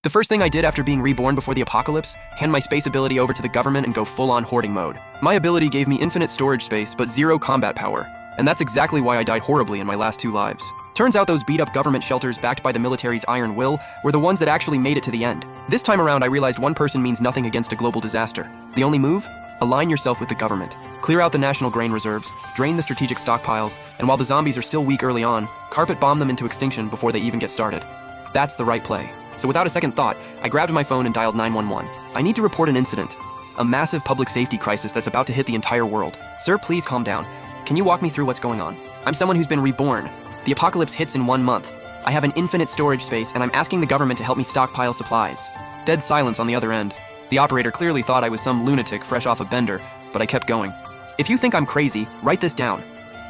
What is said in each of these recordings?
The first thing I did after being reborn before the apocalypse, hand my space ability over to the government and go full-on hoarding mode. My ability gave me infinite storage space, but zero combat power. And that's exactly why I died horribly in my last 2 lives. Turns out those beat-up government shelters backed by the military's iron will were the ones that actually made it to the end. This time around, I realized one person means nothing against a global disaster. The only move? Align yourself with the government. Clear out the national grain reserves, drain the strategic stockpiles, and while the zombies are still weak early on, carpet bomb them into extinction before they even get started. That's the right play. So without a second thought, I grabbed my phone and dialed 911. I need to report an incident. A massive public safety crisis that's about to hit the entire world. Sir, please calm down. Can you walk me through what's going on? I'm someone who's been reborn. The apocalypse hits in 1 month. I have an infinite storage space, and I'm asking the government to help me stockpile supplies. Dead silence on the other end. The operator clearly thought I was some lunatic fresh off a bender, but I kept going. If you think I'm crazy, write this down.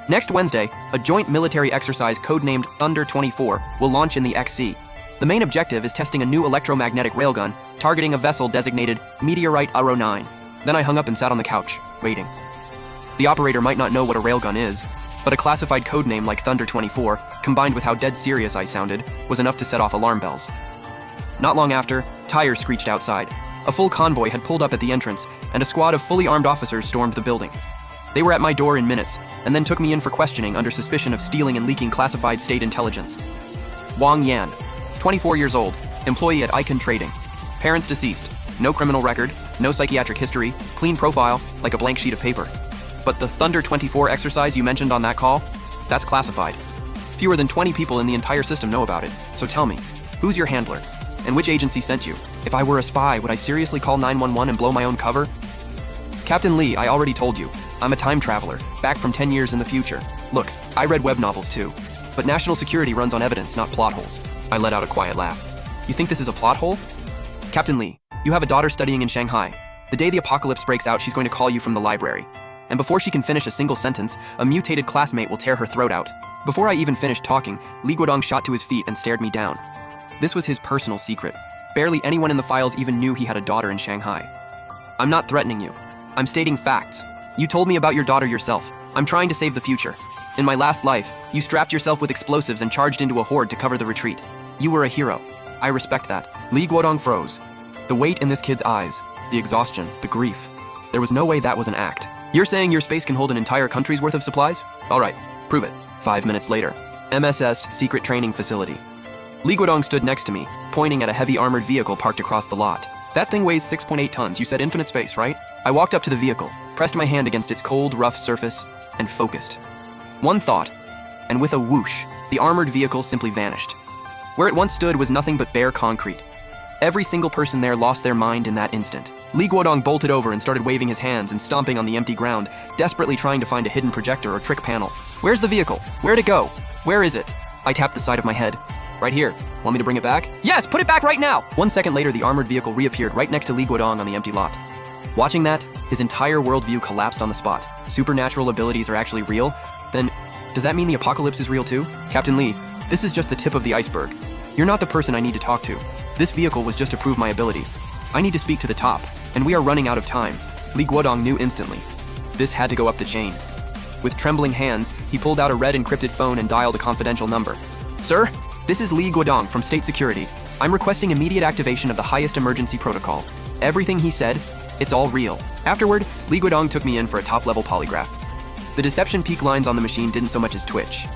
Next Wednesday, a joint military exercise codenamed Thunder 24 will launch in the XC. The main objective is testing a new electromagnetic railgun, targeting a vessel designated Meteorite Arrow 9. Then I hung up and sat on the couch, waiting. The operator might not know what a railgun is, but a classified codename like Thunder 24, combined with how dead serious I sounded, was enough to set off alarm bells. Not long after, tires screeched outside. A full convoy had pulled up at the entrance, and a squad of fully armed officers stormed the building. They were at my door in minutes, and then took me in for questioning under suspicion of stealing and leaking classified state intelligence. Wang Yan, 24 years old, employee at Icon Trading. Parents deceased. No criminal record, no psychiatric history, clean profile, like a blank sheet of paper. But the Thunder 24 exercise you mentioned on that call? That's classified. Fewer than 20 people in the entire system know about it. So tell me, who's your handler? And which agency sent you? If I were a spy, would I seriously call 911 and blow my own cover? Captain Lee, I already told you. I'm a time traveler, back from 10 years in the future. Look, I read web novels too. But national security runs on evidence, not plot holes. I let out a quiet laugh. You think this is a plot hole? Captain Lee, you have a daughter studying in Shanghai. The day the apocalypse breaks out, she's going to call you from the library. And before she can finish a single sentence, a mutated classmate will tear her throat out. Before I even finished talking, Li Guodong shot to his feet and stared me down. This was his personal secret. Barely anyone in the files even knew he had a daughter in Shanghai. I'm not threatening you. I'm stating facts. You told me about your daughter yourself. I'm trying to save the future. In my last life, you strapped yourself with explosives and charged into a horde to cover the retreat. You were a hero. I respect that. Li Guodong froze. The weight in this kid's eyes, the exhaustion, the grief. There was no way that was an act. You're saying your space can hold an entire country's worth of supplies? All right, prove it. 5 minutes later. MSS Secret Training Facility. Li Guodong stood next to me, pointing at a heavy armored vehicle parked across the lot. That thing weighs 6.8 tons. You said infinite space, right? I walked up to the vehicle, pressed my hand against its cold, rough surface, and focused. One thought, and with a whoosh, the armored vehicle simply vanished. Where it once stood was nothing but bare concrete. Every single person there lost their mind in that instant. Li Guodong bolted over and started waving his hands and stomping on the empty ground, desperately trying to find a hidden projector or trick panel. Where's the vehicle? Where'd it go? Where is it? I tapped the side of my head. Right here. Want me to bring it back? Yes, put it back right now! 1 second later, the armored vehicle reappeared right next to Li Guodong on the empty lot. Watching that, his entire worldview collapsed on the spot. Supernatural abilities are actually real? Then, does that mean the apocalypse is real too? Captain Lee, this is just the tip of the iceberg. You're not the person I need to talk to. This vehicle was just to prove my ability. I need to speak to the top, and we are running out of time. Li Guodong knew instantly. This had to go up the chain. With trembling hands, he pulled out a red encrypted phone and dialed a confidential number. Sir, this is Li Guodong from State Security. I'm requesting immediate activation of the highest emergency protocol. Everything he said, it's all real. Afterward, Li Guodong took me in for a top-level polygraph. The deception peak lines on the machine didn't so much as twitch.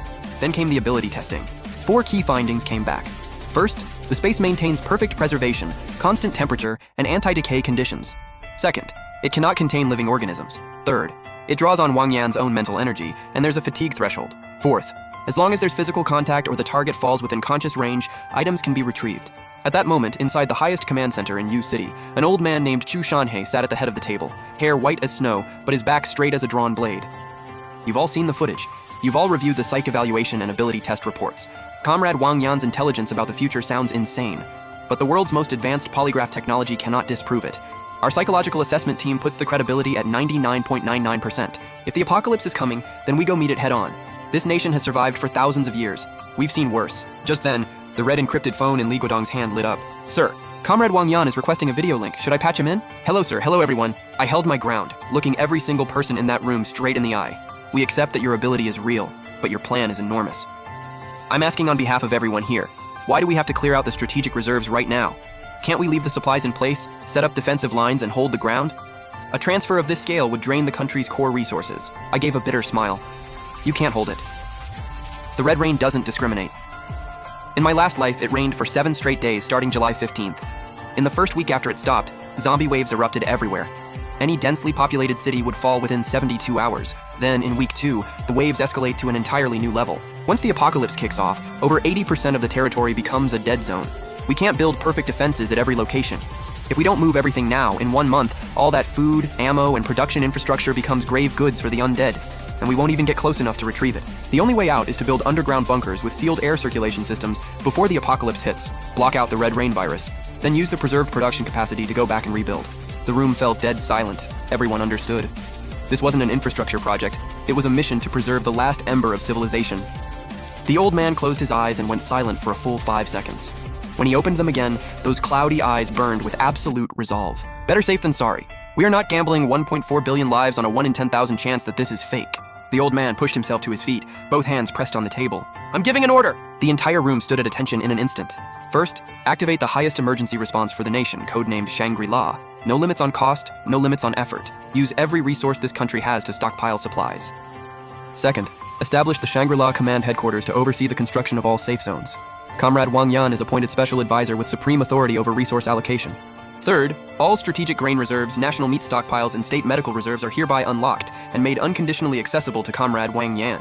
Then came the ability testing. 4 key findings came back. First, the space maintains perfect preservation, constant temperature, and anti-decay conditions. Second, it cannot contain living organisms. Third, it draws on Wang Yan's own mental energy, and there's a fatigue threshold. Fourth, as long as there's physical contact or the target falls within conscious range, items can be retrieved. At that moment, inside the highest command center in U City, an old man named Chu Shanhei sat at the head of the table, hair white as snow, but his back straight as a drawn blade. You've all seen the footage. You've all reviewed the psych evaluation and ability test reports. Comrade Wang Yan's intelligence about the future sounds insane, but the world's most advanced polygraph technology cannot disprove it. Our psychological assessment team puts the credibility at 99.99%. If the apocalypse is coming, then we go meet it head on. This nation has survived for thousands of years. We've seen worse. Just then, the red encrypted phone in Li Guodong's hand lit up. Sir, Comrade Wang Yan is requesting a video link. Should I patch him in? Hello, sir. Hello, everyone. I held my ground, looking every single person in that room straight in the eye. We accept that your ability is real, but your plan is enormous. I'm asking on behalf of everyone here, why do we have to clear out the strategic reserves right now? Can't we leave the supplies in place, set up defensive lines, and hold the ground? A transfer of this scale would drain the country's core resources. I gave a bitter smile. You can't hold it. The red rain doesn't discriminate. In my last life, it rained for 7 straight days starting July 15th. In the first week after it stopped, zombie waves erupted everywhere. Any densely populated city would fall within 72 hours. Then, in week 2, the waves escalate to an entirely new level. Once the apocalypse kicks off, over 80% of the territory becomes a dead zone. We can't build perfect defenses at every location. If we don't move everything now, in 1 month, all that food, ammo, and production infrastructure becomes grave goods for the undead, and we won't even get close enough to retrieve it. The only way out is to build underground bunkers with sealed air circulation systems before the apocalypse hits, block out the red rain virus, then use the preserved production capacity to go back and rebuild. The room fell dead silent. Everyone understood. This wasn't an infrastructure project. It was a mission to preserve the last ember of civilization. The old man closed his eyes and went silent for a full 5 seconds. When he opened them again, those cloudy eyes burned with absolute resolve. Better safe than sorry. We are not gambling 1.4 billion lives on a 1 in 10,000 chance that this is fake. The old man pushed himself to his feet, both hands pressed on the table. I'm giving an order! The entire room stood at attention in an instant. First, activate the highest emergency response for the nation, codenamed Shangri-La. No limits on cost, no limits on effort. Use every resource this country has to stockpile supplies. Second, establish the Shangri-La Command Headquarters to oversee the construction of all safe zones. Comrade Wang Yan is appointed special advisor with supreme authority over resource allocation. Third, all strategic grain reserves, national meat stockpiles, and state medical reserves are hereby unlocked and made unconditionally accessible to Comrade Wang Yan.